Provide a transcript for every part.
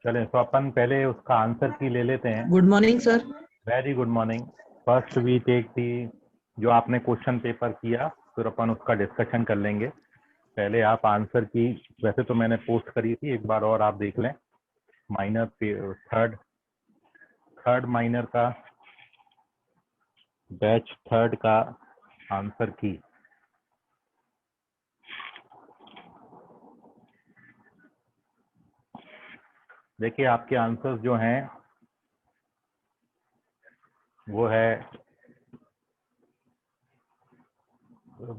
चलें तो अपन पहले उसका आंसर की ले लेते हैं। Good morning sir. Very good morning. First we take the जो आपने क्वेश्चन पेपर किया, फिर अपन उसका डिस्कशन कर लेंगे। पहले आप आंसर की, वैसे तो मैंने पोस्ट करी थी, एक बार और आप देख लें। माइनर थर्ड माइनर का बैच थर्ड का आंसर की। देखिए आपके आंसर्स जो हैं वो है,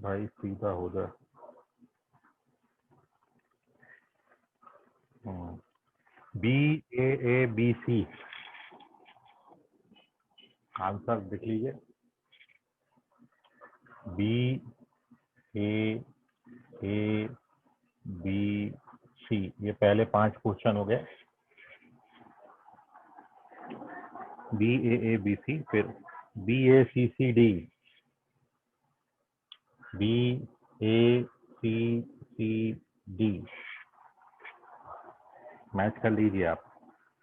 भाई सीधा हो जाए, BAABC आंसर देख लीजिए। BAABC ये पहले 5 क्वेश्चन हो गए। BAABC, फिर BACCD, BACCD मैच कर लीजिए आप।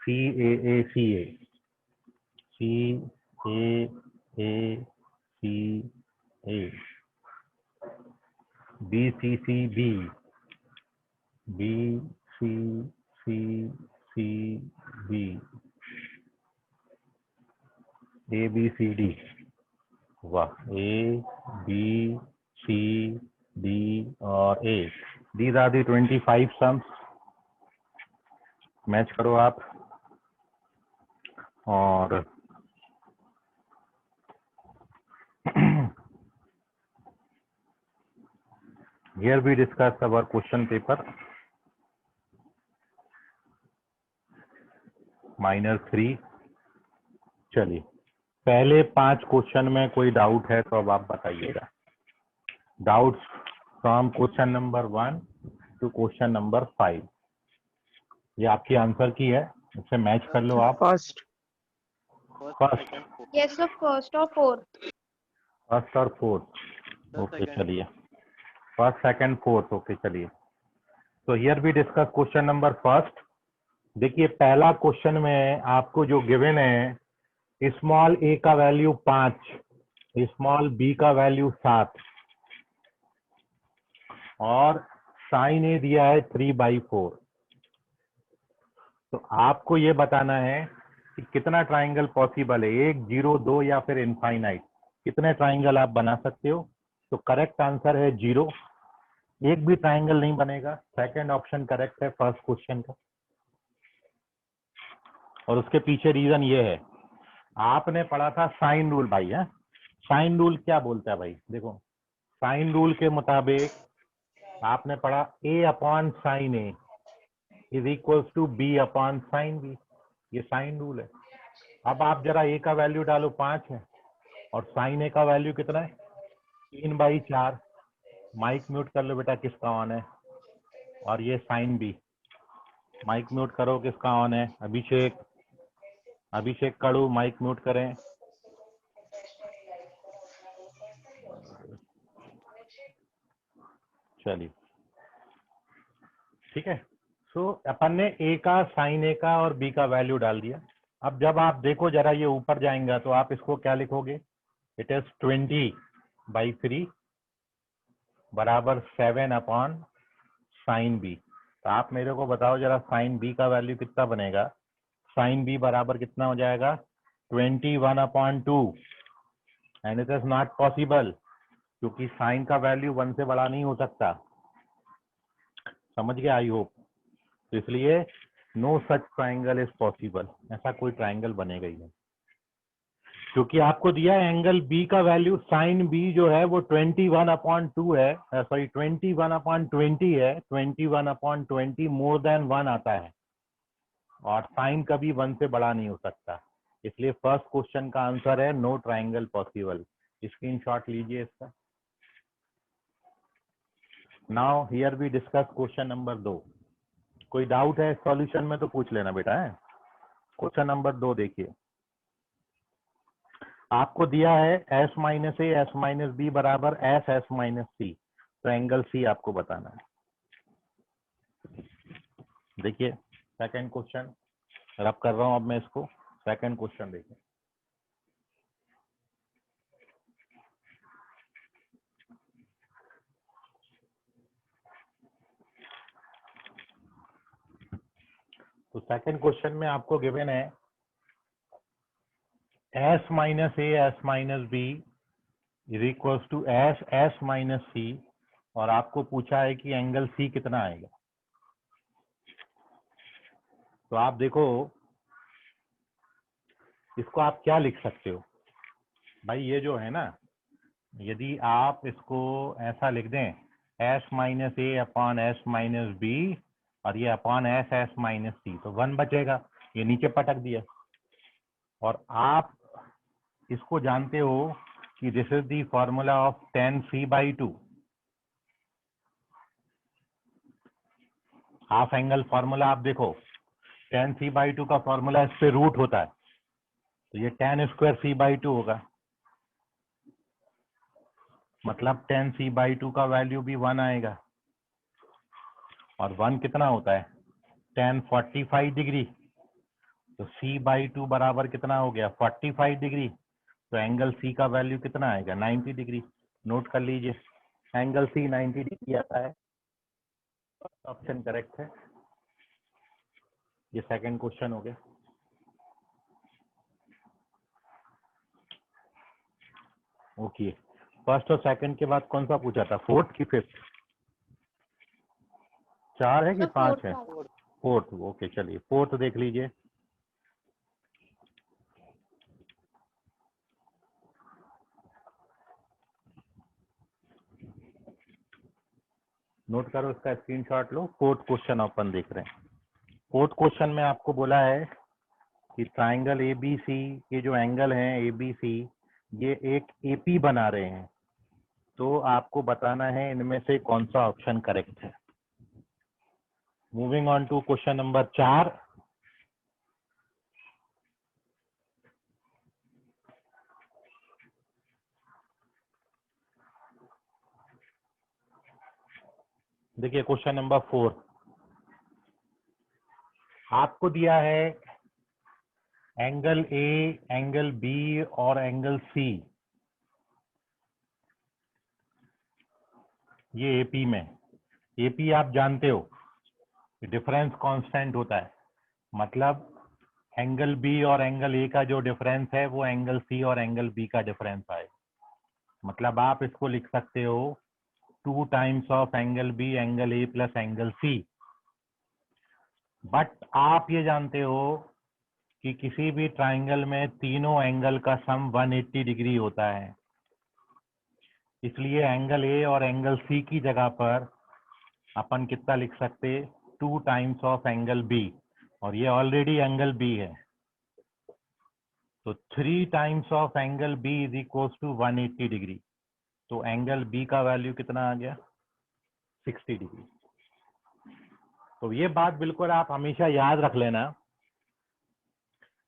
CAACA, BCCB, BCCCB, ABCD, वाह, ABCD और A। These are the 25 sums। Match करो आप। और here we discuss our question paper minor 3। चलिए पहले 5 क्वेश्चन में कोई डाउट है तो अब आप बताइएगा। Doubts from question number 1 to question number 5। ये आपकी आंसर की है, इससे मैच कर लो आप। फर्स्ट यस सर, फर्स्ट और फोर्थ। ओके चलिए, फर्स्ट सेकंड फोर्थ। ओके चलिए, तो here we discuss question number first. देखिए पहला क्वेश्चन में आपको जो गिवन है, स्मॉल a का वैल्यू 5, स्मॉल b का वैल्यू 7 और साइन ए दिया है 3/4। तो आपको ये बताना है कि कितना ट्राइंगल पॉसिबल है, 1, 0, 2 या फिर इनफाइनाइट। कितने ट्राइंगल आप बना सकते हो? तो करेक्ट आंसर है 0। एक भी ट्राइंगल नहीं बनेगा। सेकंड ऑप्शन करेक्ट है फर्स्ट क्वेश्चन का। और उसके पीछे रीजन ये है, आपने पढ़ा था साइन रूल भाई। है साइन रूल क्या बोलता है भाई? देखो साइन रूल के मुताबिक आपने पढ़ा A/sin A is equals to B/sin B। ये साइन रूल है। अब आप जरा A का वैल्यू डालो 5 है और साइन A का वैल्यू कितना है 3/4। माइक म्यूट कर लो बेटा, किसका ऑन है? और ये साइन B, माइक म्यूट करो, किसका ऑन है? अभिषेक कड़ू, माइक म्यूट करें। चलिए ठीक है। सो अपन ने A का, साइन A का और B का वैल्यू डाल दिया। अब जब आप देखो जरा ये ऊपर जाएंगे तो आप इसको क्या लिखोगे? इट इज 20/3 बराबर 7/sin B। तो आप मेरे को बताओ जरा साइन B का वैल्यू कितना बनेगा? साइन B बराबर कितना हो जाएगा? 21/2। And it is not possible, क्योंकि साइन का वैल्यू 1 से बड़ा नहीं हो सकता। समझ गए आई होप? तो इसलिए no such triangle is possible, ऐसा कोई ट्राइंगल बनेगा ही नहीं। क्योंकि आपको दिया है एंगल बी का वैल्यू, साइन बी जो है वो 21/2 है, सॉरी 21/20 है। 21/20 मोर देन 1 आता है और साइन कभी 1 से बड़ा नहीं हो सकता। इसलिए फर्स्ट क्वेश्चन का आंसर है नो ट्राइंगल पॉसिबल। स्क्रीनशॉट लीजिए इसका। Now here we discuss question number 2। कोई डाउट है सॉल्यूशन में तो पूछ लेना बेटा। है क्वेश्चन नंबर 2 देखिए, आपको दिया है S - A S - B बराबर S - C। तो एंगल C आपको बताना है। देखिए सेकंड क्वेश्चन, रब कर रहा हूं अब मैं इसको। सेकंड क्वेश्चन देखें। तो सेकंड क्वेश्चन में आपको गिवन है s minus A S minus B is equal to S S minus C, और आपको पूछा है कि एंगल सी कितना आएगा। तो आप देखो इसको आप क्या लिख सकते हो भाई, ये जो है ना, यदि आप इसको ऐसा लिख दें एस माइनस ए अपॉन एस माइनस बी और ये अपॉन एस एस माइनस सी, तो 1 बचेगा, ये नीचे पटक दिया। और आप इसको जानते हो कि this is the formula of tan c/2। Half angle formula आप देखो, tan c/2 का फॉर्मूला इस पे रूट होता है, तो ये tan स्क्वायर c/2 होगा। मतलब tan c/2 का वैल्यू भी 1 आएगा, और 1 कितना होता है tan 45 डिग्री, तो c/2 बराबर कितना हो गया 45 डिग्री। तो एंगल सी का वैल्यू कितना आएगा 90 डिग्री। नोट कर लीजिए, एंगल सी 90 डिग्री आता है। ऑप्शन करेक्ट है। ये सेकंड क्वेश्चन हो गया। ओके, फर्स्ट और सेकंड के बाद कौन सा पूछा था, फोर्थ की फिफ्थ? 4 है कि 5 है? फोर्थ। ओके चलिए फोर्थ देख लीजिए। नोट करो, इसका स्क्रीनशॉट लो। फोर्थ क्वेश्चन अपन देख रहे हैं। फोर्थ क्वेश्चन में आपको बोला है कि ट्राइंगल एबीसी के जो एंगल हैं एबीसी, ये एक एपी बना रहे हैं। तो आपको बताना है इनमें से कौन सा ऑप्शन करेक्ट है। Moving on to question number 4। देखिए क्वेश्चन नंबर 4 आपको दिया है एंगल ए, एंगल बी और एंगल सी, ये एपी में। एपी आप जानते हो डिफरेंस कांस्टेंट होता है, मतलब एंगल बी और एंगल ए का जो डिफरेंस है वो एंगल सी और एंगल बी का डिफरेंस आए। मतलब आप इसको लिख सकते हो 2 times of angle B angle A plus angle C. But आप ये जानते हो कि किसी भी ट्राइंगल में तीनों एंगल का सम 180 डिग्री होता है, इसलिए एंगल ए और एंगल सी की जगह पर अपन कितना लिख सकते 2 टाइम्स ऑफ एंगल बी, और ये ऑलरेडी एंगल बी है, तो 3 times of angle B is equal to 180 degree. तो एंगल बी का वैल्यू कितना आ गया 60 डिग्री। तो ये बात बिल्कुल आप हमेशा याद रख लेना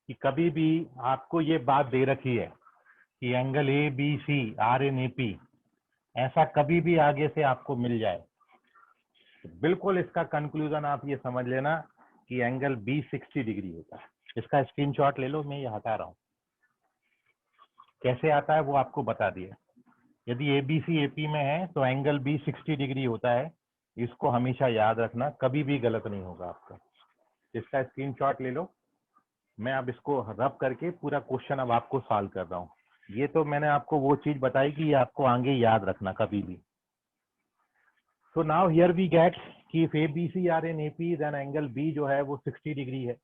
कि कभी भी आपको ये बात दे रखी है कि angle A B C are in A P, ऐसा कभी भी आगे से आपको मिल जाए तो बिल्कुल इसका कंक्लूजन आप ये समझ लेना कि एंगल बी 60 डिग्री होता है। इसका स्क्रीनशॉट ले लो, मैं ये हटा रहा हूँ। कैसे आता है वो आपको बता दिया। यदि ए बी सी एपी में है तो एंगल बी 60 डिग्री होता है, इसको हमेशा याद रखना, कभी भी गलत नहीं होगा आपका। इसका स्क्रीनशॉट ले लो। मैं अब इसको रब करके पूरा क्वेश्चन अब आपको सॉल्व कर रहा हूँ। ये तो मैंने आपको वो चीज बताई कि ये आपको आगे याद रखना कभी भी। So now here we get कि if A B C are in AP then angle B जो है वो 60 डिग्री है।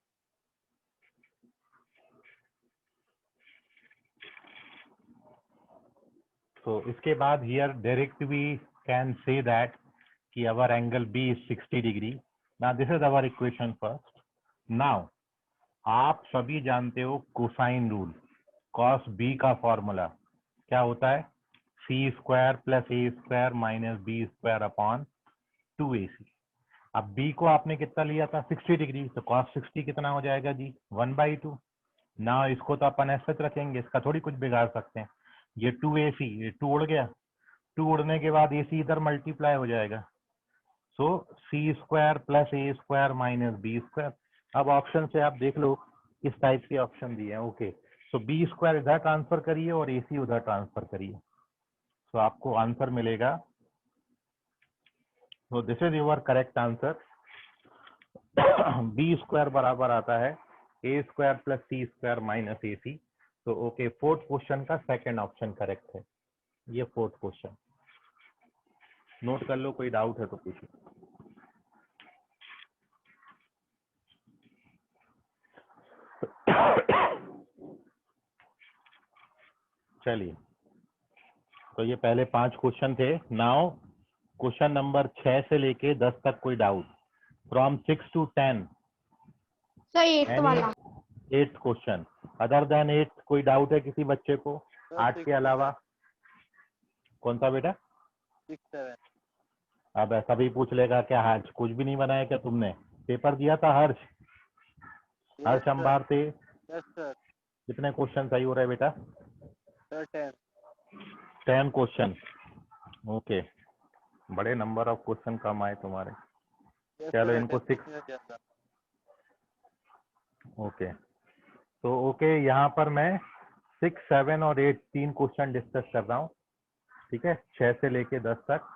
तो इसके बाद here direct we can say that कि our angle B is 60 degree. Now this is our equation first. नाउ आप सभी जानते हो कोसाइन रूल, कॉस बी का फॉर्मूला क्या होता है C square plus A square minus B square upon 2ac। अब b को आपने कितना लिया था 60 डिग्री, तो cos 60 कितना हो जाएगा जी 1/2। ना इसको तो अपन ऐसे रखेंगे, इसका थोड़ी कुछ बिगाड़ सकते हैं। ये 2ac, ये 2 उड़ गया, 2 उड़ने के बाद ac इधर मल्टीप्लाई हो जाएगा। सो सी square plus A square minus B square, अब ऑप्शन से आप देख लो किस टाइप के ऑप्शन दिए हैं। ओके, सो बी स्क्वायर इधर ट्रांसफर करिए और AC उधर ट्रांसफर करिए, तो आपको आंसर मिलेगा। तो this is your correct answer. B square बराबर आता है A square plus C square minus AC। तो ओके, फोर्थ क्वेश्चन का सेकंड ऑप्शन करेक्ट है। ये फोर्थ क्वेश्चन नोट कर लो, कोई डाउट है तो पूछो। चलिए, तो ये पहले 5 क्वेश्चन थे। नाउ क्वेश्चन नंबर 6 से लेके 10 तक कोई doubt? From 6 to 10 sir at any वाला। 8th क्वेश्चन अदर देन 8 कोई डाउट है किसी बच्चे को 8 के अलावा? कौन सा बेटा? 6, 7। अब ऐसा भी पूछ लेगा क्या हर्ष कुछ भी नहीं बनाया क्या तुमने? पेपर दिया था हर्ष? हर्ष अंबार थे। Yes sir. कितने क्वेश्चन सही हो रहे बेटा? सर 10। 10 क्वेश्चन। ओके, बड़े नंबर ऑफ क्वेश्चन कम आए तुम्हारे। यस चलो सर, इनको 6। अटेंडेंस ज्यादा। ओके, तो ओके यहाँ पर मैं 6, 7 और 8 3 क्वेश्चन डिस्कस कर रहा हूँ। ठीक है, 6 से लेके 10 तक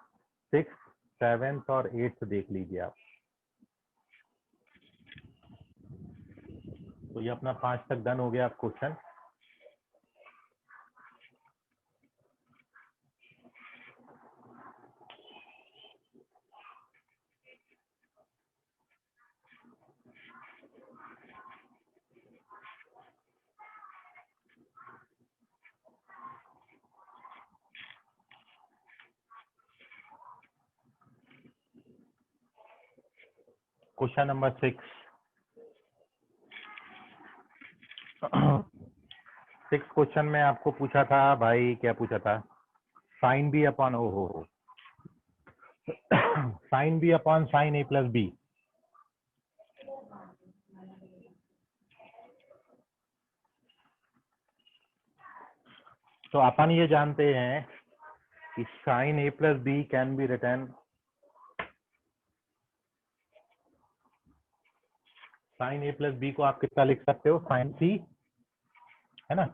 6, 7 और 8 देख लीजिए आप। तो ये अपना 5 तक डन हो गया आप क्वेश्चन। Question number 6। 6 क्वेश्चन में आपको पूछा था भाई, क्या पूछा था? साइन बी अपॉन ओ हो sine B upon sine A plus B. तो अपन ये जानते हैं कि sine A plus B can be written, sine A plus B को आप कितना लिख सकते हो? साइन सी, है ना?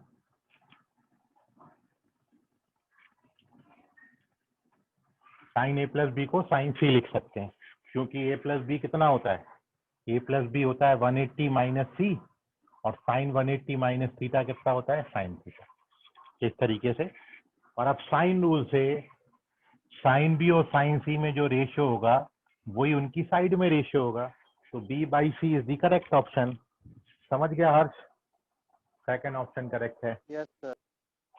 साइन ए प्लस बी को साइन सी लिख सकते हैं, क्योंकि ए प्लस बी कितना होता है? ए प्लस बी होता है 180 माइनस सी, और साइन 180 माइनस थीटा कितना होता है? Sine theta. इस तरीके से। और अब साइन रूल से साइन बी और साइन सी में जो रेशियो होगा वही उनकी साइड में रेशियो होगा। तो B by C is the correct option. समझ गया हर्ष? सेकंड ऑप्शन करेक्ट है। Yes sir.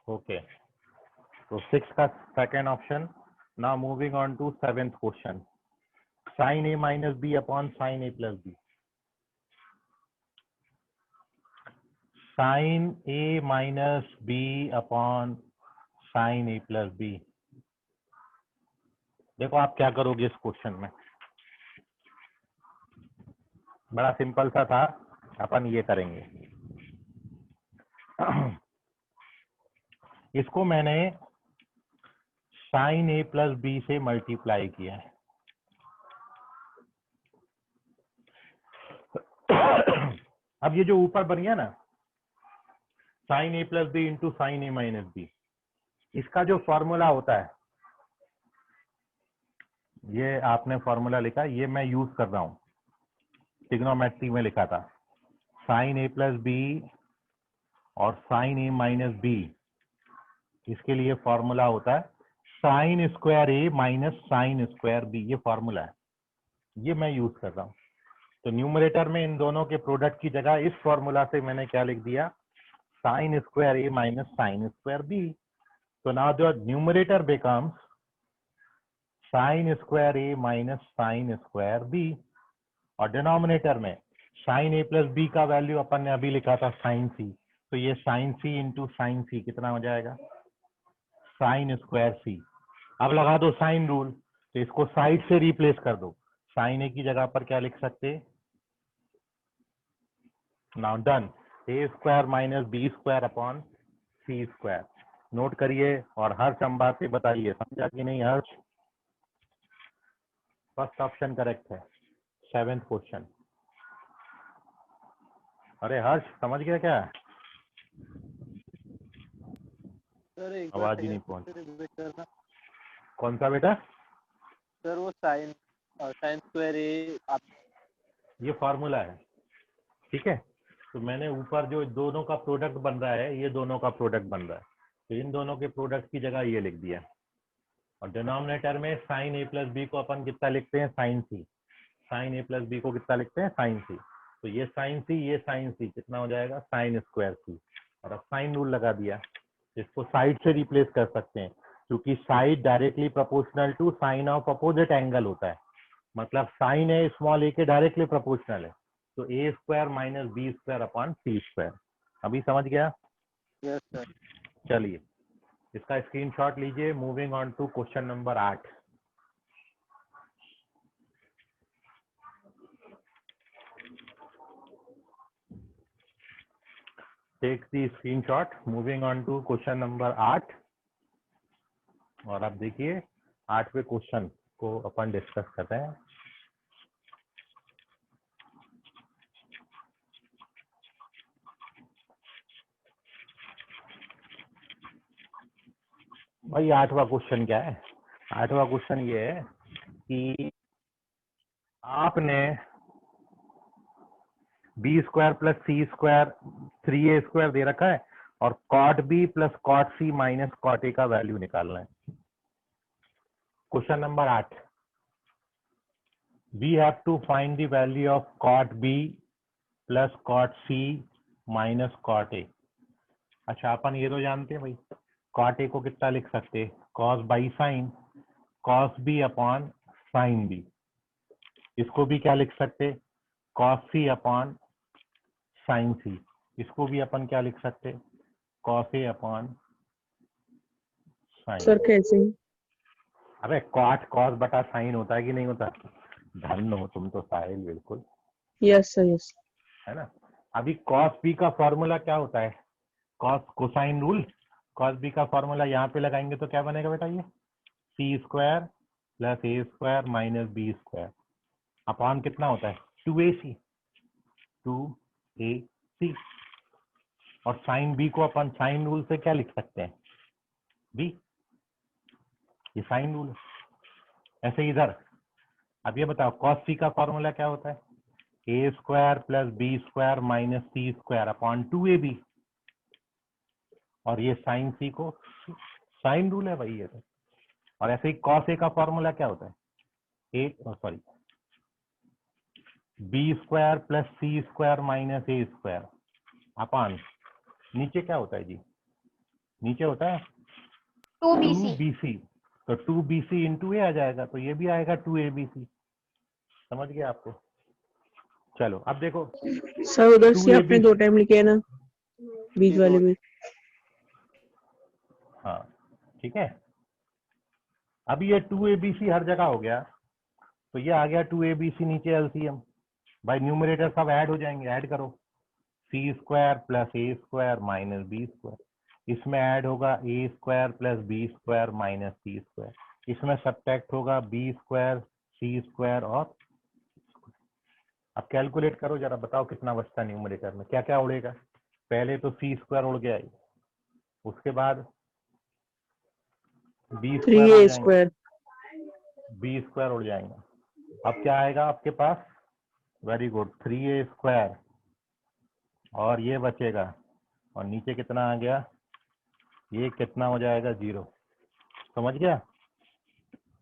ओके, तो 6 का second option. Now moving on to 7th question. Sine A minus B upon sine A plus B. Sine A minus B upon sine A plus B. देखो आप क्या करोगे इस question में। बड़ा सिंपल सा था, अपन ये करेंगे। इसको मैंने साइन ए प्लस बी से मल्टीप्लाई किया है। अब ये जो ऊपर बन गया ना, sign A plus B into sine A minus B, इसका जो फॉर्मूला होता है, ये आपने फॉर्मूला लिखा, ये मैं यूज कर रहा हूं, ट्रिग्नोमेट्री में लिखा था। साइन ए प्लस बी और साइन ए माइनस बी, इसके लिए फॉर्मूला होता है sign square A minus sine square B. ये फॉर्मूला है, ये मैं यूज कर रहा हूँ। तो न्यूमरेटर में इन दोनों के प्रोडक्ट की जगह इस फॉर्मूला से मैंने क्या लिख दिया? Sine square A minus sine square B. तो now the numerator becomes sine square A minus sine square B, और डिनोमिनेटर में साइन ए प्लस बी का वैल्यू अपन ने अभी लिखा था साइन सी, तो ये sine C into sine C कितना हो जाएगा? Sine square C. अब लगा दो साइन रूल, तो इसको साइड से रिप्लेस कर दो। साइन ए की जगह पर क्या लिख सकते? Now done. A square minus B square upon C square. Note करिए और हर्ष अंबा से बताइए समझा कि नहीं हर्ष? फर्स्ट ऑप्शन करेक्ट है, 7th क्वेश्चन। अरे हर्ष समझ गया क्या? सर एक बार आवाज ही नहीं सेकंड से रिपीट करना। कौन सा बेटा? सर वो साइन स्क्वायर ए आप ये फॉर्मूला है, ठीक है। तो मैंने ऊपर जो दोनों का प्रोडक्ट बन रहा है, ये दोनों का प्रोडक्ट बन रहा है, तो इन दोनों के प्रोडक्ट की जगह ये लिख दिया। और डिनोमिनेटर में साइन ए प्लस बी को अपन कितना लिखते हैं? Sign C. Sign A plus B को कितना लिखते हैं? Sign C. तो ये साइन सी, ये साइन सी, कितना हो जाएगा? साइन स्क्वायर सी। और अब साइन रूल लगा दिया, इसको साइड से रिप्लेस कर सकते हैं, क्योंकि side directly proportional to sine of opposite angle होता है। मतलब साइन है स्मॉल ए के डायरेक्टली प्रोपोर्शनल है, तो A square minus B square upon C square. अभी समझ गया? Yes sir. चलिए इसका स्क्रीनशॉट लीजिए। Moving on to question number 8। Take the screenshot. Moving on to question number 8। और आप देखिए 8वें क्वेश्चन को अपन डिस्कस करते हैं। भाई 8वां क्वेश्चन क्या है? 8वां क्वेश्चन ये है कि आपने B square plus C square 3a square दे रखा है, और cot B plus cot C minus cot A का वैल्यू निकालना है। Question number 8, we have to find the value of cot B plus cot C minus cot A. अच्छा अपन ये तो जानते हैं भाई, कॉट ए को कितना लिख सकते हैं? Cos by sine, cos B upon sine B. इसको भी क्या लिख सकते? Cos C upon sine C. इसको भी अपन क्या लिख सकते? Cos A upon sine. Sir कैसे? अबे कॉट कॉस बटा साइन होता है कि नहीं होता? धन हो तुम तो साहिल, बिल्कुल, यस सर यस। है ना। अभी कॉस बी का फॉर्मूला क्या होता है? Cos cosine rule. Cos B का फॉर्मूला यहाँ पे लगाएंगे तो क्या बनेगा बेटा? ये C square plus A square minus B square upon कितना होता है? 2ac। 2ac। और साइन बी को अपन साइन रूल से क्या लिख सकते हैं? बी। ये साइन रूल है। ऐसे इधर अब ये बताओ कॉस सी का फॉर्मूला क्या होता है? A square plus B square minus C square upon 2ab। और ये साइन सी को साइन रूल है भाई ये तो। और ऐसे ही कॉस ए का फॉर्मूला क्या होता है? ए sorry B square plus C square minus A square upon नीचे क्या होता है जी? नीचे होता है 2BC. 2bc। तो 2bc इंटू ए आ जाएगा, तो ये भी आएगा 2abc। समझ गया आपको? चलो अब देखो सर उधर से 2ab, आपने 2 टाइम लिखे है ना, बीच वाले में। हाँ ठीक है। अभी ये 2abc हर जगह हो गया, तो ये आ गया 2abc, नीचे एलसीएम। भाई न्यूमरेटर सब ऐड हो जाएंगे, ऐड करो। C square plus A square minus B square. इसमें ऐड होगा A square plus B square minus C square. इसमें सब्ट्रैक्ट होगा बी स्क्वायर सी स्क्वायर। और अब कैलकुलेट करो जरा, बताओ कितना बचता न्यूमरेटर में? क्या क्या उड़ेगा? पहले तो सी स्क्वायर उड़ गया, उसके बाद बी स्क्वायर उड़ 3a जाएंगे, स्क्वायर। बी स्क्वायर उड़ जाएंगे। अब क्या आएगा आपके पास? Very good, 3a square. और ये बचेगा, और नीचे कितना आ गया? ये कितना हो जाएगा? 0। समझ गया?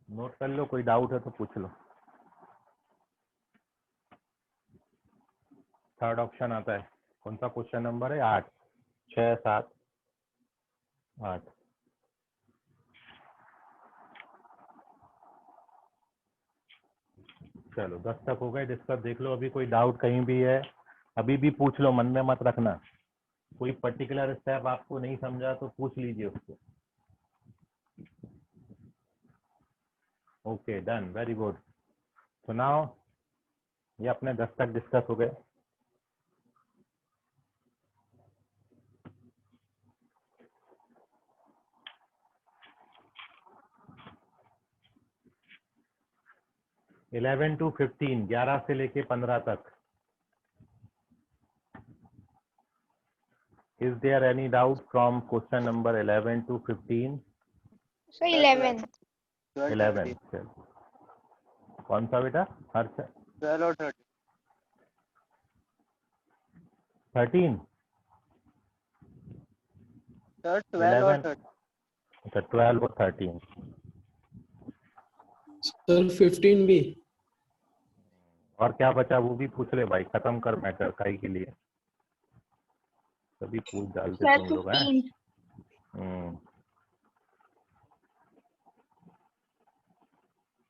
नोट कर लो, कोई डाउट है तो पूछ लो। थर्ड ऑप्शन आता है, कौन सा क्वेश्चन नंबर है? 8, 6, 7, 8। चलो 10 तक हो गए डिस्कस। देख लो अभी कोई डाउट कहीं भी है, अभी भी पूछ लो, मन में मत रखना। कोई पर्टिकुलर स्टेप आपको नहीं समझा तो पूछ लीजिए उसको। Okay done, very good. सुनाओ, ये अपने 10 तक डिस्कस हो गए। इलेवन टू 15, 11 से लेके 15 तक। Is there any doubt from question number 11 to 15? So 11. 11. कौन सा बेटा? हर्ष 12 और 13. 13. Sir, 12 और 11. 13. अच्छा 12 और 13. सर 15 भी. और क्या बचा वो भी पूछ ले भाई, खत्म कर मैटर काई के लिए. सभी पूछ डालते Sir, तुम लोग हैं. 15.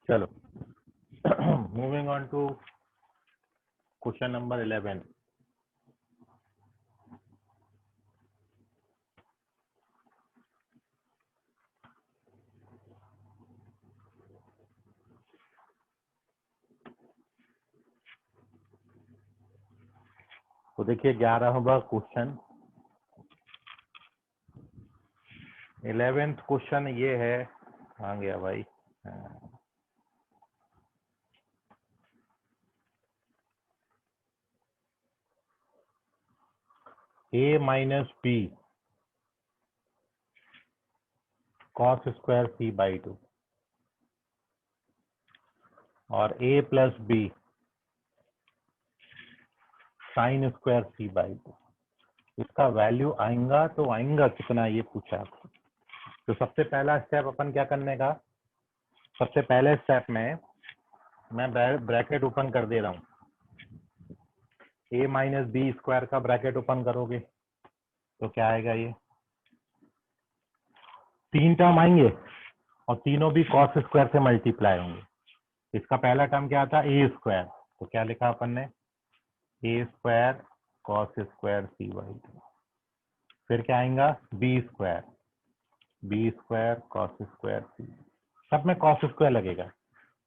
चलो moving on to question number 11. तो देखिए 11वां क्वेश्चन. 11th क्वेश्चन ये है. आ गया भाई. a minus b cos square c by 2 और a plus b sin square c by 2. इसका वैल्यू आएगा तो आएगा कितना ये पूछा आपको. तो सबसे पहला स्टेप अपन क्या करने का. सबसे पहले स्टेप में मैं ब्रैकेट ओपन कर दे रहा हूँ. a माइनस बी स्क्वायर का ब्रैकेट ओपन करोगे तो क्या आएगा. ये 3 टर्म आएंगे और तीनों भी cos स्क्वायर से मल्टीप्लाई होंगे. इसका पहला टर्म क्या था a स्क्वायर. तो क्या लिखा अपन ने a square cos square c by 2. फिर क्या आएगा b square cos square c. सब में cos स्क्वायर लगेगा.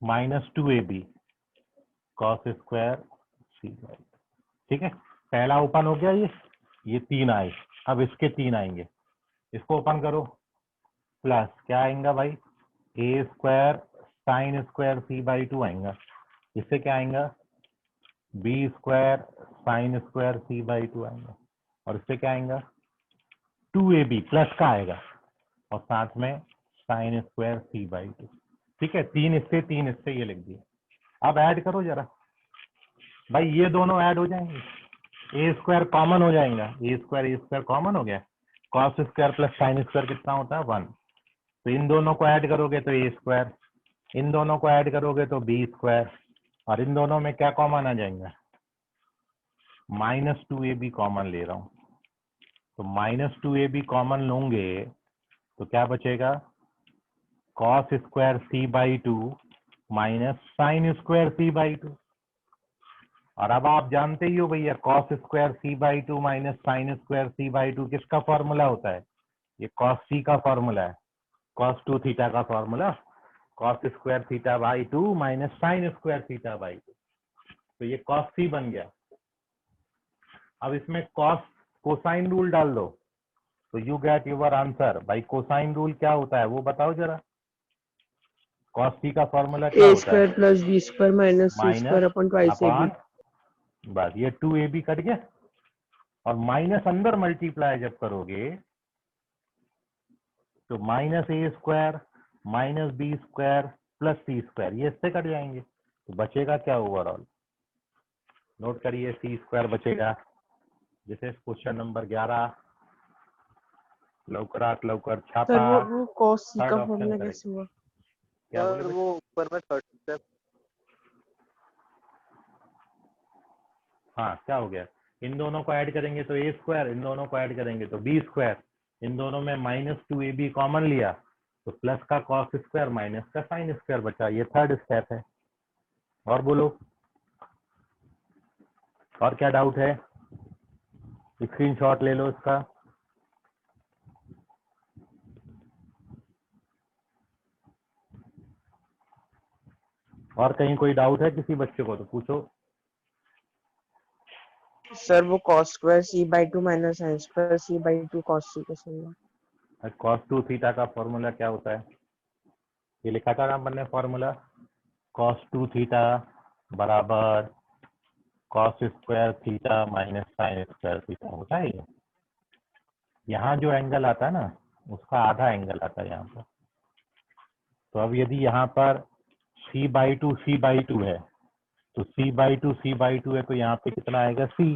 Minus 2ab cos square c by 2. ठीक है. पहला ओपन हो गया. ये 3 आए. अब इसके 3 आएंगे. इसको ओपन करो. प्लस क्या आएगा भाई a square sine square c by 2 आएगा. इससे क्या आएगा b square sine square c by 2 आएगा. और इससे क्या आएगा 2ab प्लस का आएगा और साथ में साइन स्क्वायर c बाई 2. ठीक है. 3 इससे ये लिख दिए. अब ऐड करो जरा भाई. ये दोनों ऐड हो जाएंगे. ए स्क्वायर कॉमन हो जाएगा. ए स्क्वायर कॉमन हो गया. Cos square plus sine square कितना होता है 1. तो इन दोनों को ऐड करोगे तो ए स्क्वायर. इन दोनों को ऐड करोगे तो बी स्क्वायर. और इन दोनों में क्या कॉमन आ जाएगा माइनस 2ab कॉमन ले रहा हूं. तो माइनस 2ab कॉमन लोगे तो क्या बचेगा cos square c by 2 minus sine square c by 2. और अब आप जानते ही हो भैया cos square c by 2 minus sine square c by 2 किसका फॉर्मूला होता है. ये cos c का फॉर्मूला है. cos 2 थीटा का formula cos square theta by 2 minus sine square theta by 2. तो ये cos c बन गया. अब इसमें cos कोसाइन रूल डाल दो तो यू गेट योर आंसर. भाई कोसाइन रूल क्या होता है वो बताओ जरा. cos c का फॉर्मूला क्या a होता है square plus b square minus c square upon twice ab. Upon बस ये 2ab कट गया. और माइनस अंदर मल्टीप्लाई जब करोगे तो minus A square minus B square plus C square ये इससे कट जाएंगे. तो बचेगा क्या ओवरऑल. नोट करिए सी स्क्वायर बचेगा. जैसे क्वेश्चन नंबर 11 लवकर छापा. सर वो cos c Third का option फॉर्मूला करें. कैसे हुआ. क्या सर बोले वो ऊपर में 3rd स्टेप. हाँ क्या हो गया. इन दोनों को ऐड करेंगे तो ए स्क्वायर. इन दोनों को ऐड करेंगे तो बी स्क्वायर. इन दोनों में माइनस 2ab कॉमन लिया तो प्लस का cos स्क्वायर माइनस का साइन स्क्वायर बचा. ये 3rd स्टेप है. और बोलो और क्या डाउट है. स्क्रीनशॉट ले लो इसका. और कहीं कोई डाउट है किसी बच्चे को तो पूछो. सर वो cos square c by 2 minus sin square c by 2 cos c कैसे हुआ. cos 2 थीटा का फॉर्मूला क्या होता है. ये लिखा था ना हमने फॉर्मूला cos 2 थीटा बराबर cos square theta minus sine square theta होता है ये. यहाँ जो एंगल आता है ना उसका आधा एंगल आता है यहाँ पर। तो अब यदि यहाँ पर c/2 है तो c/2 है तो यहाँ पे कितना आएगा c।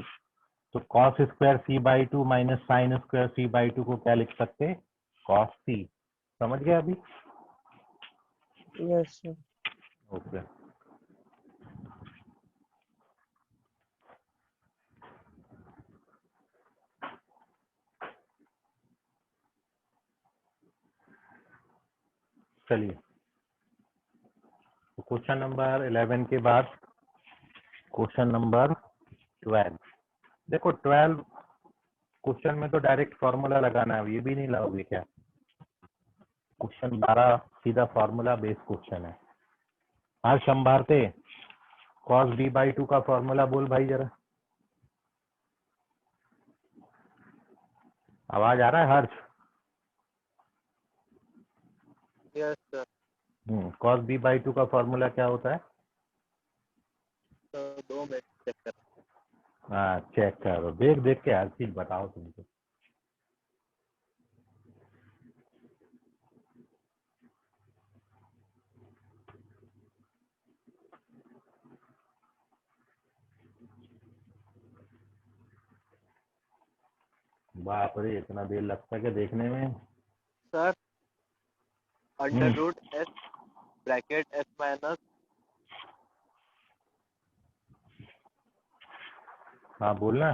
तो cos square c/2 minus sine square c/2 को क्या लिख सकते हैं, cos c। समझ गए अभी? Yes, sir. ओके। चलिए, तो क्वेश्चन नंबर 11 के बाद क्वेश्चन नंबर 12। देखो 12 क्वेश्चन में तो डायरेक्ट फॉर्मूला लगाना है, ये भी नहीं लगाओगे क्या? क्वेश्चन 12 सीधा फॉर्मूला बेस्ड क्वेश्चन है। हर्ष संभारते cos b/2 का फॉर्मूला बोल भाई जरा। आवाज आ रहा है हर्ष? Yes sir. cos b/2 का फॉर्मूला क्या होता है? तो 2 मिनट चेक कर। हाँ चेक करो, देख देख के हर चीज बताओ तुमको। बाप रे, इतना देर लगता है क्या देखने में? Sir under root S bracket S minus हाँ बोलना।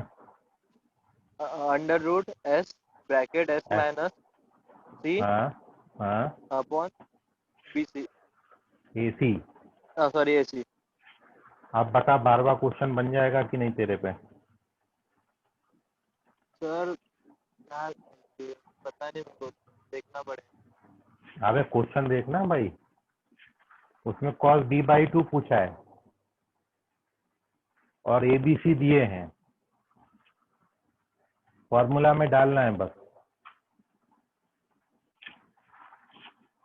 Under root S bracket S S, minus C हाँ हाँ upon B C AC। Sorry A C. अब बता 12वां क्वेश्चन बन जाएगा कि नहीं तेरे पे? सर क्या पता नहीं, मुझको देखना पड़ेगा। अबे क्वेश्चन देखना भाई, उसमें cos b/2 पूछा है और ABC दिए हैं, फॉर्मूला में डालना है बस।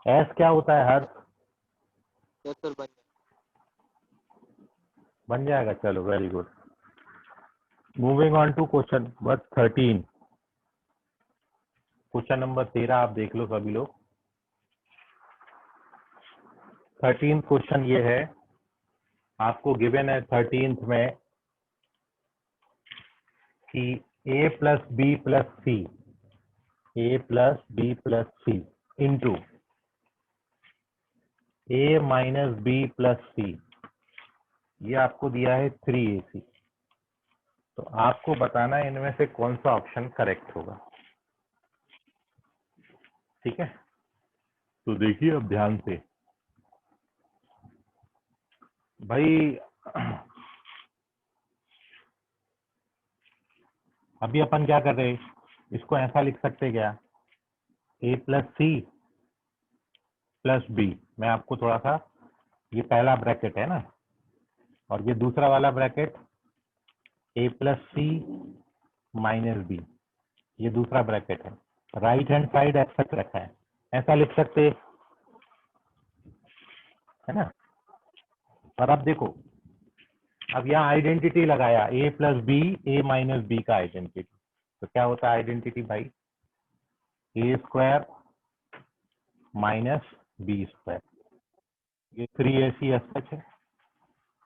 S क्या होता है हर? यस सर बन जाएगा, चलो very good. Moving on to question number 13। Question number 13 आप देख लो सभी लोग। 13 क्वेश्चन ये है, आपको गिवन है 13th में कि a plus B plus C, a plus B plus C into a minus B plus C, ये आपको दिया है 3AC। तो आपको बताना है इनमें से कौन सा ऑप्शन करेक्ट होगा। ठीक है, तो देखिए अब ध्यान से भाई। अभी अपन क्या कर रहे हैं, इसको ऐसा लिख सकते क्या, a plus C plus B. मैं आपको थोड़ा सा, ये पहला ब्रैकेट है ना और ये दूसरा वाला bracket a plus C minus B, ये दूसरा ब्रैकेट है। राइट हैंड साइड ऐसा रखा है, ऐसा लिख सकते है ना। और अब देखो, अब यहाँ आइडेंटिटी लगाया a plus B a minus B का आइडेंटिटी, तो क्या होता है आइडेंटिटी भाई, a square minus B square, ये 3AC सच है।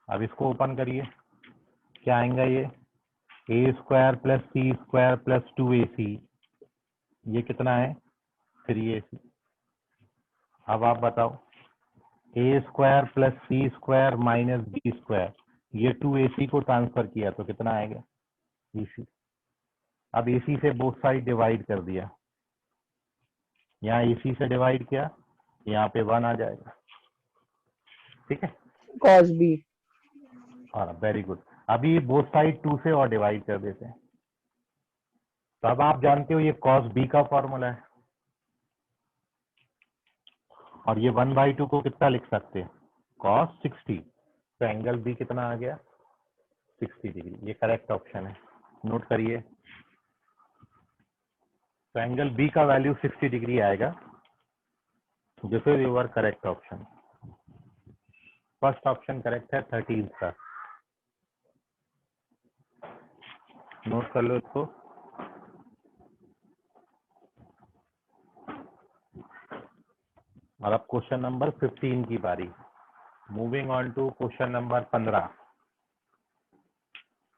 अब इसको ओपन करिए, क्या आएगा ये, a square plus C square plus 2AC, ये कितना है 3AC। अब आप बताओ, a square plus C square minus B square, ये 2AC को ट्रांसफर किया तो कितना आएगा AC। अब AC से बोथ साइड डिवाइड कर दिया, यहाँ AC से डिवाइड किया, यहाँ पे 1 आ जाएगा। ठीक है, Cos B. हाँ वेरी गुड। अभी बोथ साइड 2 से और डिवाइड कर देते हैं, तो अब आप जानते हो ये cos B का फॉर्मूला है, और ये 1/2 को कितना लिख सकते हैं, cos 60। तो एंगल B कितना आ गया 60 डिग्री, ये करेक्ट ऑप्शन है, नोट करिए। तो एंगल B का वैल्यू 60 डिग्री आएगा, this is your correct option. First option correct है 13 का, नोट कर लो इसको। और अब क्वेश्चन नंबर 15 की बारी। Moving on to question number 15।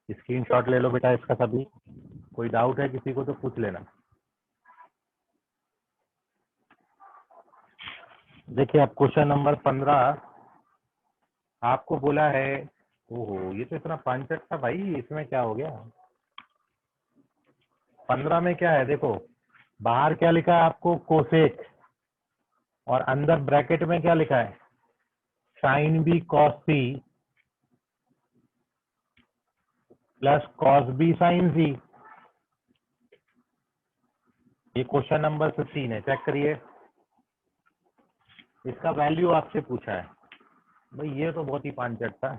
Screenshot ले लो बेटा इसका सभी। कोई डाउट है किसी को तो पूछ लेना। देखिए अब क्वेश्चन नंबर 15 आपको बोला है, ओहो ये तो इतना पांचट था भाई, इसमें क्या हो गया। 15 में क्या है देखो, बाहर क्या लिखा है आपको, कोसेक, और अंदर ब्रैकेट में क्या लिखा है, sine B cos C plus cos B sine C. ये क्वेश्चन नंबर 15 है, चेक करिए। इसका वैल्यू आपसे पूछा है भाई, ये तो बहुत ही पांचट था।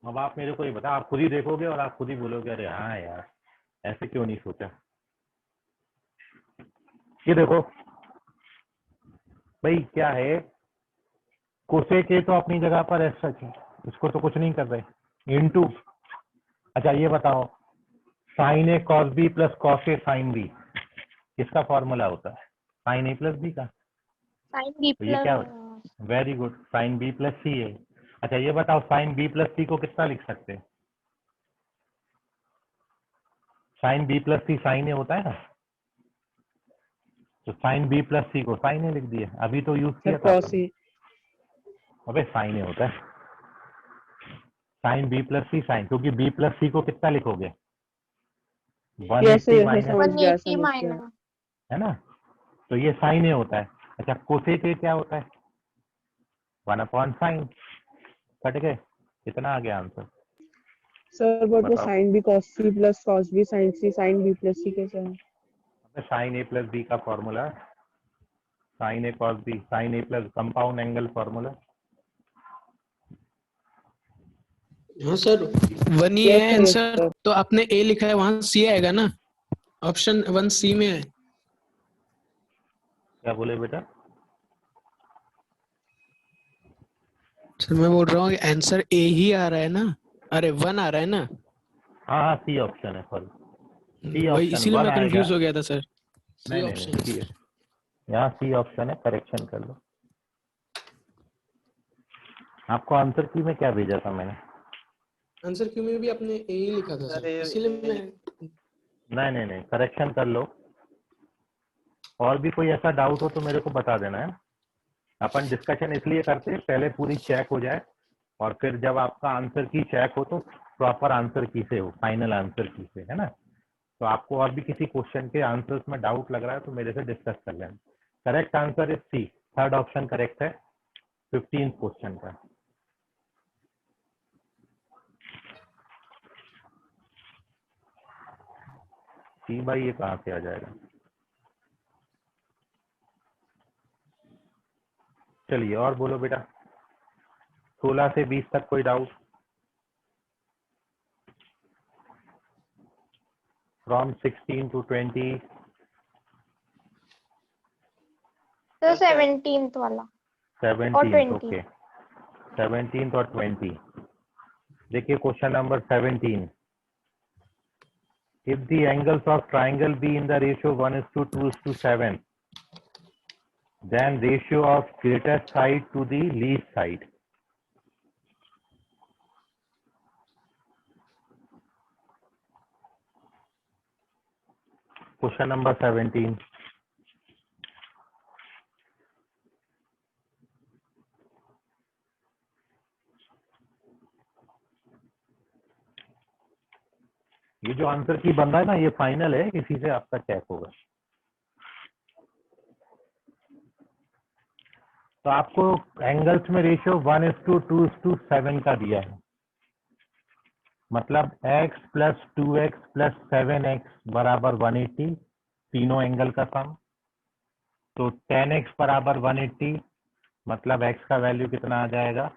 अब आप मेरे को ये बता, आप खुद ही देखोगे और आप खुद ही बोलोगे अरे हाँ यार ऐसे क्यों नहीं सोचा। ये देखो भाई क्या है, कोसेक ए तो अपनी जगह पर है सच है, इसको तो कुछ नहीं कर रहे, इनटू, अच्छा ये बताओ sine A cos B plus cos A sine B किसका फॉर्मूला होता है, साइन ए प्लस बी का। Sin B तो ये क्या, plus very good, sine B plus C है। अच्छा ये बताओ साइन बी प्लस सी को कितना लिख सकते हैं, साइन बी प्लस सी साइन ए होता है ना, तो साइन बी प्लस सी को साइन ए लिख दिए, अभी तो यूज सर किया था cos अपन। A। अबे साइन ए होता है, साइन बी प्लस सी साइन, क्योंकि बी प्लस सी को कितना लिखोगे, यस 180 यस माइनस, समझ गया 180 समझ गया। minus है ना, तो ये साइन ए होता है। अच्छा कोसेक ए क्या होता है, 1/sin, कट गए, कितना आ गया आंसर सर बट वो बताओ। sin B cos C plus cos B sin C sin B plus C कैसे है। साइन ए प्लस बी का formula, sign A cos B, sine A plus compound angle formula. हाँ sir, 1 ही yes है sir yes answer, sir. तो आपने ए लिखा है वहां सी आएगा ना, ऑप्शन 1 सी में है। क्या बोले बेटा, सर मैं बोल रहा हूँ आंसर ए ही आ रहा है ना, अरे 1 आ रहा है ना, हाँ हाँ सी ऑप्शन है, सॉरी सी वही ऑप्शन इसीलिए 1 मैं आएगा। कंफ्यूज हो गया था सर। सी नहीं नहीं नहीं ऑप्शन सी है, यहाँ सी ऑप्शन है, करेक्शन कर लो। आपको आंसर की में क्या भेजा था मैंने, आंसर क्यों में भी आपने ए ही लिखा था सर सर, ये इसीलिए मैं। नहीं नहीं नहीं करेक्शन कर लो। और भी कोई ऐसा डाउट हो तो मेरे को बता देना है, अपन डिस्कशन इसलिए करते हैं पहले पूरी चेक हो जाए, और फिर जब आपका आंसर की चेक हो तो प्रॉपर आंसर की से हो, फाइनल आंसर की से, है ना। तो आपको और भी किसी क्वेश्चन के आंसर्स में डाउट लग रहा है तो मेरे से डिस्कस कर लेना। Correct answer is C, third option correct है 15 क्वेश्चन का। सी भाई ये कहाँ से आ जाएगा। चलिए और बोलो बेटा, 16 से 20 तक कोई डाउट, फ्रॉम 16 to 20। तो 17th वाला 17 20। ओके, 17 और 20। देखिए question number 17, if the angles of triangle be in the ratio 1:2:7, then ratio of greatest side to the least side। Question number 17, ये जो आंसर की बंदा है ना ये फाइनल है, इसी से आपका चेक होगा। तो आपको एंगल्स में रेशियो 1:2:7 का दिया है, मतलब x plus 2x plus 7x बराबर 180, तीनों एंगल का सम। तो 10x बराबर 180, मतलब x का वैल्यू कितना आ जाएगा,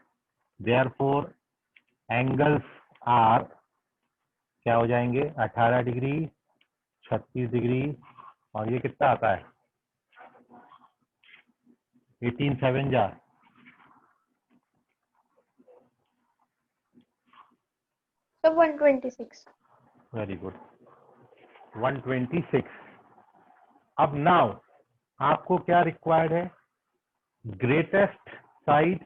देयरफॉर एंगल्स आर क्या हो जाएंगे, 18 डिग्री, 36 डिग्री, और ये कितना आता है 18 7 जा, So 126. Very good 126। अब नाउ आपको क्या रिक्वायर्ड है, ग्रेटेस्ट साइड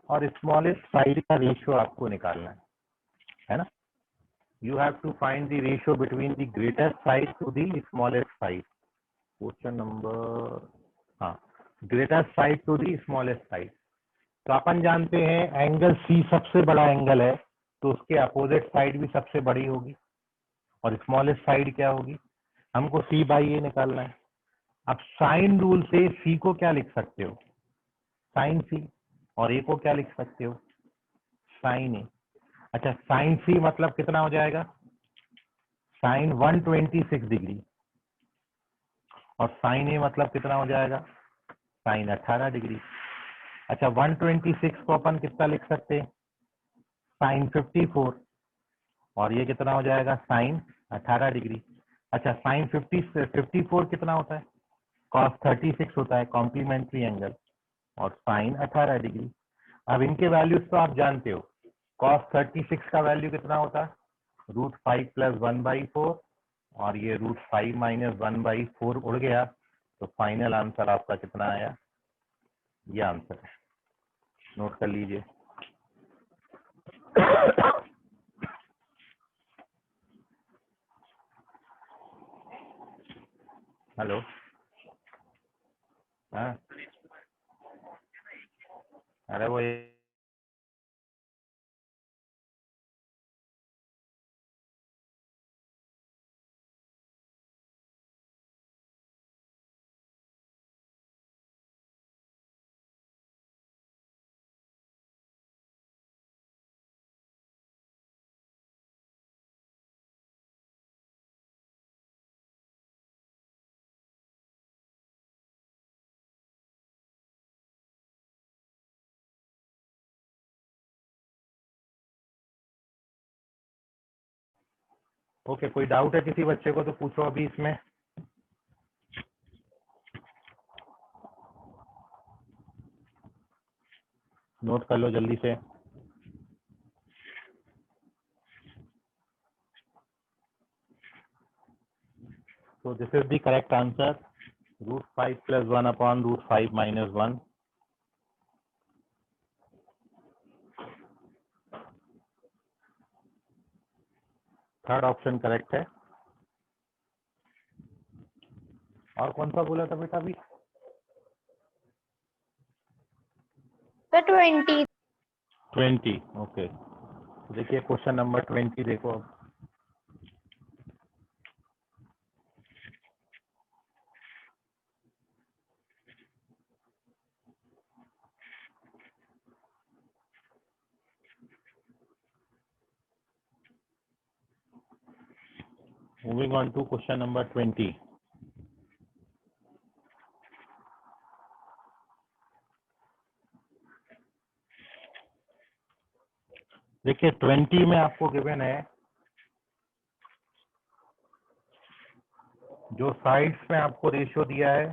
और स्मॉलेस्ट साइड का रेशियो आपको निकालना है ना। You have to find the ratio between the greatest side to the smallest side. Question number, हाँ, greatest side to the smallest side. तो अपन जानते हैं एंगल सी सबसे बड़ा एंगल है, तो उसके अपोजिट साइड भी सबसे बड़ी होगी, और स्मॉलेस्ट साइड क्या होगी, हमको सी बाई ए निकालना है। अब साइन रूल से सी को क्या लिख सकते हो, साइन सी, और ए को क्या लिख सकते हो, साइन ए। अच्छा, साइन सी मतलब कितना हो जाएगा, साइन 126 डिग्री, और साइन ए मतलब कितना हो जाएगा, साइन 18 डिग्री। अच्छा, 126 को अपन कितना लिख सकते हैं, साइन 54, और ये कितना हो जाएगा, साइन 18 डिग्री। अच्छा, साइन 54 कितना होता है, कॉस 36 होता है, कॉम्प्लीमेंट्री एंगल, और साइन 18 डिग्री। अब इनके वैल्यूज तो आप जानते हो, कॉस 36 का वैल्यू कितना होता है, √5 + 1/4, और ये √5 - 1/4 उड़ गया, तो फाइनल आंसर आपका कितना आया, ये आंसर है, नोट कर लीजिए। हेलो, हाँ, अरे वो ओके, कोई डाउट है किसी बच्चे को तो पूछो अभी इसमें। नोट कर लो जल्दी से। तो this is the correct answer, √5 + 1/√5 - 1। Third option correct है। और कौन सा बोला था बेटा अभी, तो 20। 20। ओके, देखिए क्वेश्चन नंबर 20 देखो अब। Moving on to question number 20। देखिए 20 में आपको गिवन है, जो साइड्स में आपको रेशियो दिया है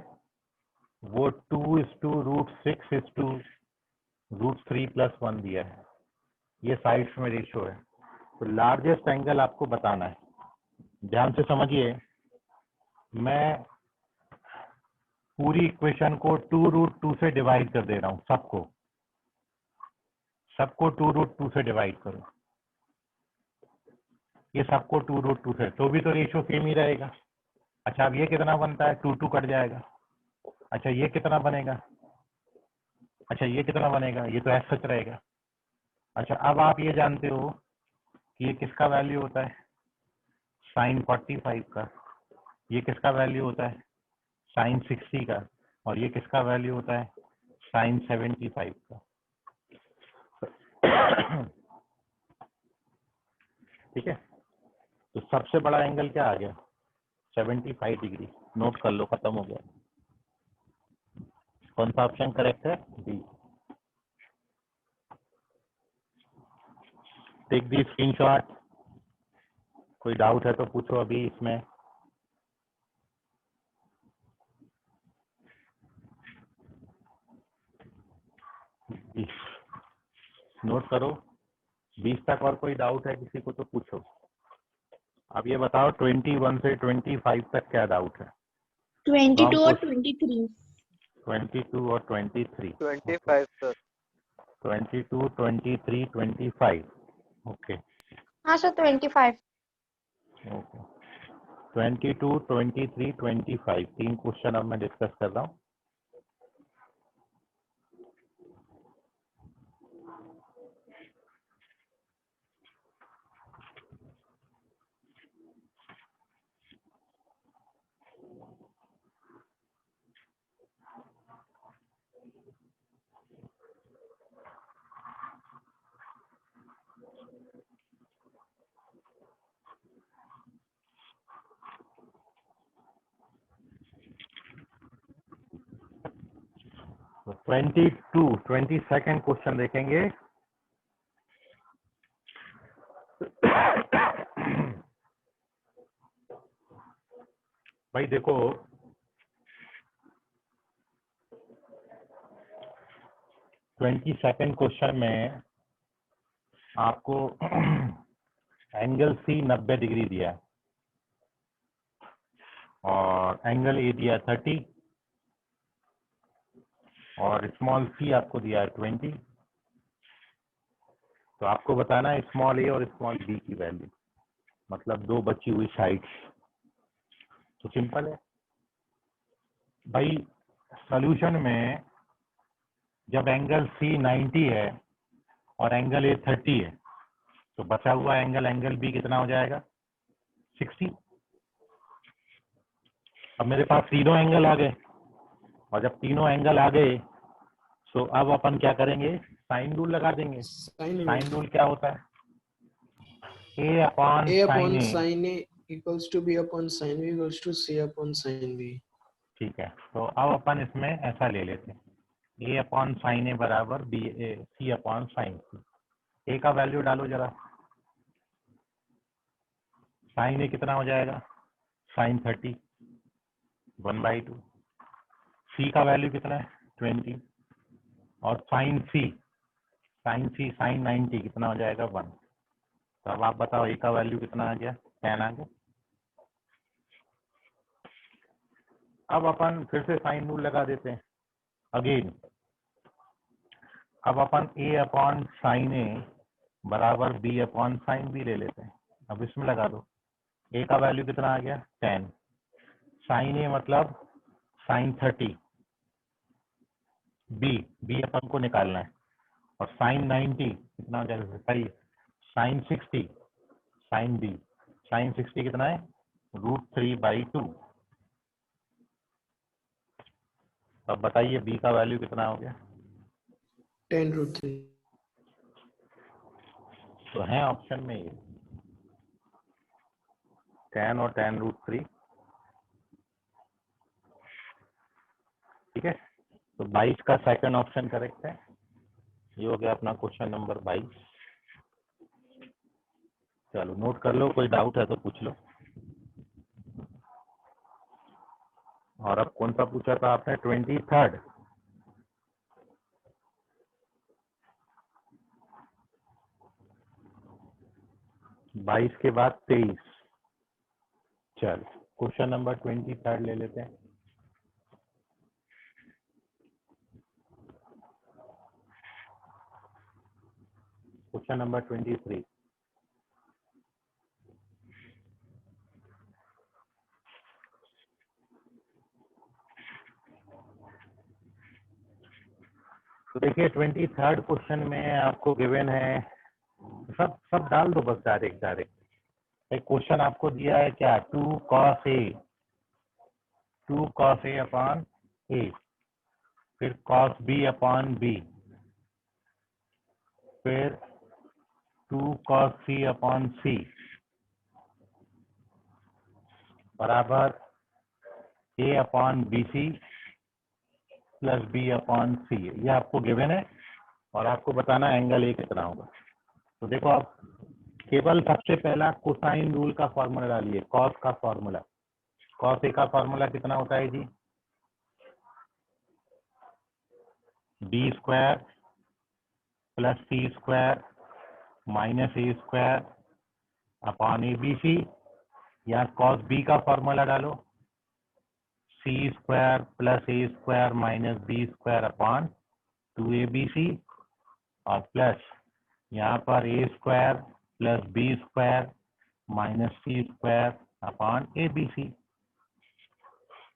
वो 2:6:√3 + 1 दिया है, ये साइड्स में रेशियो है। तो लार्जेस्ट एंगल आपको बताना है, ध्यान से समझिए। मैं पूरी इक्वेशन को 2√2 से डिवाइड कर दे रहा हूँ, सबको 2√2 से डिवाइड करो, ये सबको 2√2 से, तो भी तो रेशियो सेम ही रहेगा। अच्छा, अब ये कितना बनता है, 2 कट जाएगा। अच्छा, ये कितना बनेगा, अच्छा ये कितना बनेगा, ये तो ऐसा सच रहेगा। अच्छा, अब आप ये जानते हो कि ये किसका वैल्यू होता है, साइन 45 का, ये किसका वैल्यू होता है, साइन 60 का, और ये किसका वैल्यू होता है, साइन 75 का। ठीक है, तो सबसे बड़ा एंगल क्या आ गया, 75 डिग्री। नोट कर लो, खत्म हो गया। कौन सा ऑप्शन करेक्ट है, डी। Take the screenshot. कोई डाउट है तो पूछो अभी इसमें। नोट करो, 20 तक। और कोई डाउट है किसी को तो पूछो। अब ये बताओ 21 से 25 तक क्या डाउट है। 22 और कुछ 23। 22 और 23। 25 सर। 22, 23, 25। ओके हाँ सर 25। ओके 22, 23, 25 तीन क्वेश्चन अब मैं डिस्कस कर रहा हूँ। तो 22 क्वेश्चन देखेंगे। भाई देखो 22 क्वेश्चन में आपको एंगल सी 90 डिग्री दिया है और एंगल ए दिया 30 और स्मॉल सी आपको दिया है 20। तो आपको बताना है स्मॉल ए और स्मॉल बी की वैल्यू, मतलब दो बची हुई साइड्स। तो सिंपल है भाई, सॉल्यूशन में जब एंगल सी 90 है और एंगल ए 30 है तो बचा हुआ एंगल बी कितना हो जाएगा 60। अब मेरे पास तीनों एंगल आ गए और जब तीनों एंगल आ गए तो अब अपन क्या करेंगे, साइन रूल लगा देंगे। साइन रूल क्या होता है, A upon A sine upon A. sin A equals to B upon sin B equals to C upon sin B. ठीक है, तो अब अपन इसमें ऐसा ले लेते हैं, ए अपॉन साइन ए बराबर बी ए सी अपॉन साइन सी। ए का वैल्यू डालो जरा, साइन ए कितना हो जाएगा साइन 30 1/2। सी का वैल्यू कितना है 20 और साइन सी साइन 90 कितना हो जाएगा 1। तो अब आप बताओ ए का वैल्यू कितना आ गया 10 आ गया। अब अपन फिर से साइन रूल लगा देते हैं अगेन। अब अपन ए अपॉन साइन ए बराबर बी अपॉन साइन बी ले लेते हैं। अब इसमें लगा दो, ए का वैल्यू कितना आ गया 10, साइन ए मतलब साइन 30, बी अपन को निकालना है और साइन 90 कितना हो जाएगा सही, साइन 60 साइन 60 कितना है √3/2। अब बताइए बी का वैल्यू कितना हो गया। 10√3. तो है ऑप्शन में ये 10 और 10√3। ठीक है, तो 22 का सेकंड ऑप्शन करेक्ट है। ये हो गया अपना क्वेश्चन नंबर 22। चलो नोट कर लो, कोई डाउट है तो पूछ लो। और अब कौन सा पूछा था आपने 23rd। 22 के बाद 23। चल क्वेश्चन नंबर 23rd ले लेते हैं। Question number 23। तो देखिए 23rd क्वेश्चन में आपको गिवन है, सब डाल दो बस डायरेक्ट। एक क्वेश्चन आपको दिया है क्या 2 cos A अपॉन ए, फिर cos B अपॉन बी, फिर 2 cos C अपॉन सी बराबर A upon B C plus B upon C. ये आपको गिवन है और आपको बताना एंगल ए कितना होगा। तो देखो आप केवल सबसे पहला कोसाइन रूल का फॉर्मूला डालिए, कॉस का फॉर्मूला। कॉस ए का फॉर्मूला कितना होता है जी, B square plus C square minus A square upon A B C, या कॉस बी का फॉर्मूला डालो C square plus A square minus B square upon 2abc और प्लस यहाँ पर A square plus B square minus C square upon abc।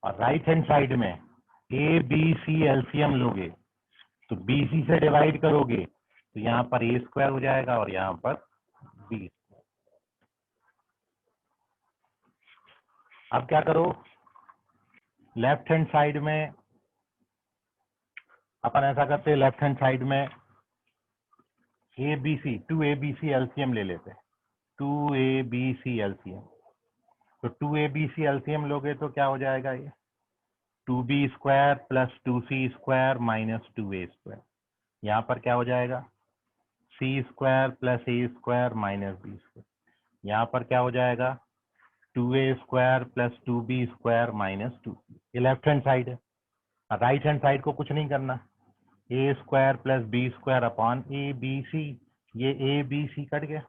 और right hand side में A B C LCM लोगे तो BC से डिवाइड करोगे तो यहाँ पर ए स्क्वायर हो जाएगा और यहाँ पर बी। अब क्या करो, लेफ्ट हैंड साइड में अपन ऐसा करते हैं, लेफ्ट हैंड साइड में A B C 2abc LCM ले लेते हैं, 2abc एलसीएम। तो 2abc एलसीएम लोगे तो क्या हो जाएगा, ये 2b square plus 2c square minus 2a square. यहाँ पर क्या हो जाएगा, c square plus a square minus b square. यहाँ पर क्या हो जाएगा, 2a square plus 2b square minus 2। ये लेफ्ट हैंड साइड है। राइट हैंड साइड को कुछ नहीं करना, a square plus b square upon abc। ये abc कट गया,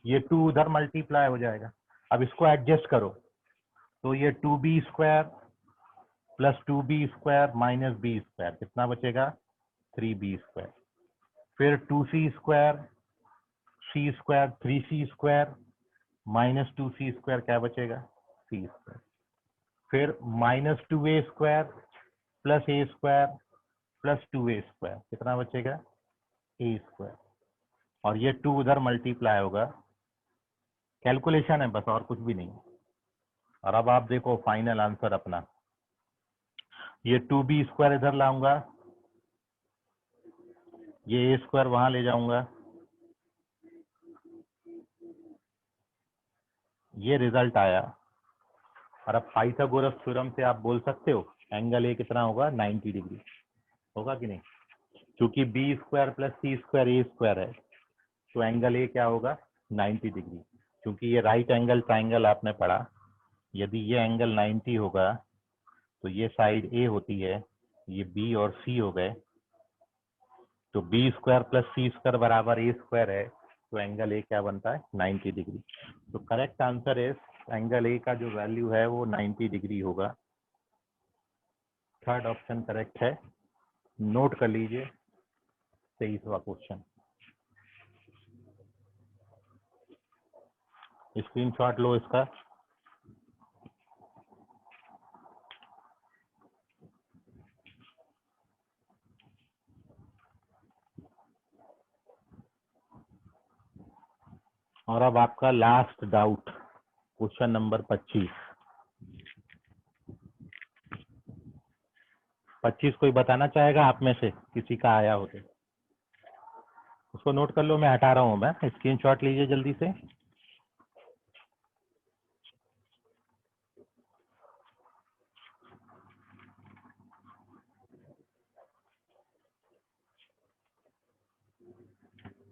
ये 2 उधर मल्टीप्लाई हो जाएगा। अब इसको एडजस्ट करो तो ये 2b square plus 2b square minus b square कितना बचेगा, 3b स्क्वायर। फिर 2c square c square 3c square minus 2c square क्या बचेगा, c स्क्वायर। फिर minus 2a square plus a square plus 2a square कितना बचेगा, a स्क्वायर। और ये 2 उधर मल्टीप्लाई होगा। कैलकुलेशन है बस, और कुछ भी नहीं। और अब आप देखो फाइनल आंसर अपना, ये 2b स्क्वायर इधर लाऊंगा, ये a स्क्वायर वहां ले जाऊंगा, ये रिजल्ट आया। और अब पाइथागोरस थ्योरम से आप बोल सकते हो एंगल a कितना होगा, 90 डिग्री होगा कि नहीं। क्योंकि b square plus c square a square है तो एंगल a क्या होगा, 90 डिग्री। क्योंकि ये राइट एंगल ट्राइंगल आपने पढ़ा, यदि ये एंगल 90 होगा तो ये साइड a होती है, ये b और c हो गए, तो b square plus c square बराबर a स्क्वायर है, तो एंगल a क्या बनता है, 90 डिग्री। तो correct answer is, angle a का जो वैल्यू है वो 90 डिग्री होगा। थर्ड ऑप्शन करेक्ट है। नोट कर लीजिए 23वां क्वेश्चन, स्क्रीनशॉट लो इसका। और अब आपका लास्ट डाउट, क्वेश्चन नंबर 25। 25 कोई बताना चाहेगा आप में से, किसी का आया हो तो उसको नोट कर लो। मैं हटा रहा हूँ, मैं स्क्रीनशॉट लीजिए जल्दी से।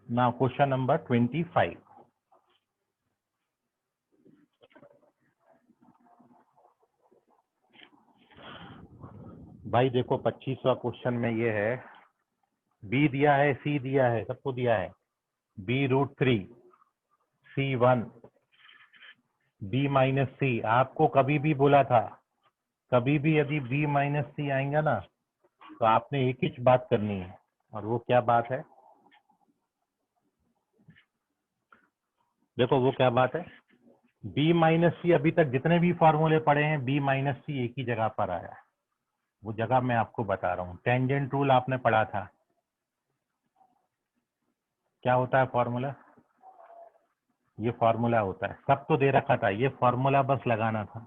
Now question number 25। भाई देखो 25वां क्वेश्चन में ये है, बी दिया है, सी दिया है, सबको दिया है, b√3 c1 b माइनस सी। आपको कभी भी बोला था, कभी भी यदि b माइनस सी आएंगा ना तो आपने एक ही बात करनी है, और वो क्या बात है, देखो वो क्या बात है, b माइनस सी अभी तक जितने भी फॉर्मूले पढ़े हैं b माइनस सी एक ही जगह पर आया है, वो जगह मैं आपको बता रहा हूँ। टेंजेंट रूल आपने पढ़ा था, क्या होता है फॉर्मूला, ये फॉर्मूला होता है, सब तो दे रखा था, ये फॉर्मूला बस लगाना था।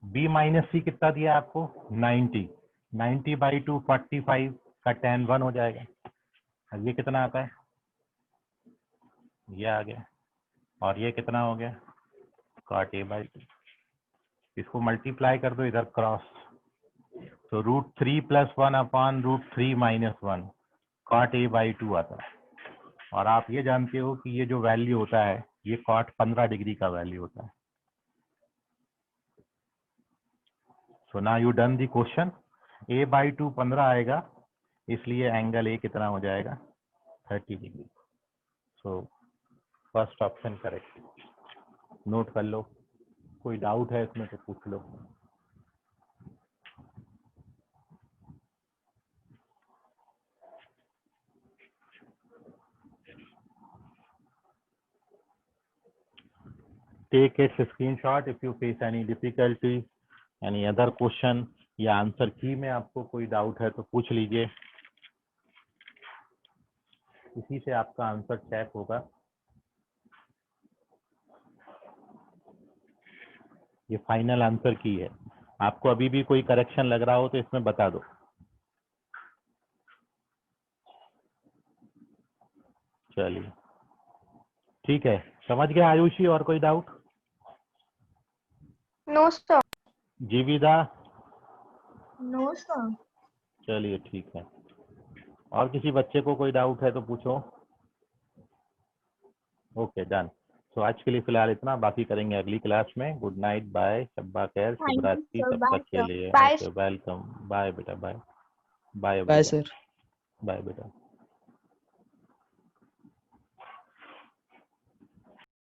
b माइनस सी कितना दिया आपको, 90, 90/2 45 का tan 1 हो जाएगा। और ये कितना आता है, ये आ गया, और ये कितना हो गया, cot a/2। इसको मल्टीप्लाई कर दो इधर क्रॉस, तो √3 + 1 अपॉन √3 - 1 cot a/2 आता है। और आप ये जानते हो कि ये जो वैल्यू होता है ये cot 15 डिग्री का वैल्यू होता है। So now you done the question, a/2 15 आएगा, इसलिए एंगल a कितना हो जाएगा, 30 degree. So first option correct. Note कर लो, कोई डाउट है इसमें तो पूछ लो। take its screenshot if you face any difficulty, any other question या आंसर की में आपको कोई डाउट है तो पूछ लीजिए, इसी से आपका आंसर चेक होगा। ये फाइनल आंसर की है। आपको अभी भी कोई करेक्शन लग रहा हो तो इसमें बता दो। चलिए ठीक है, समझ गए आयुषी? और कोई doubt? No, sir. जीविदा? No, sir. चलिए ठीक है। और किसी बच्चे को कोई डाउट है तो पूछो। Okay done. तो आज के लिए फिलहाल इतना, बाकी करेंगे अगली क्लास में। गुड नाइट, बाय, शब्बा खैर, Thank you, शिवरात्रि sir. तब Bye, तक के sir. लिए। Bye, वेलकम, बाय बेटा, bye bye bye sir. Bye बेटा।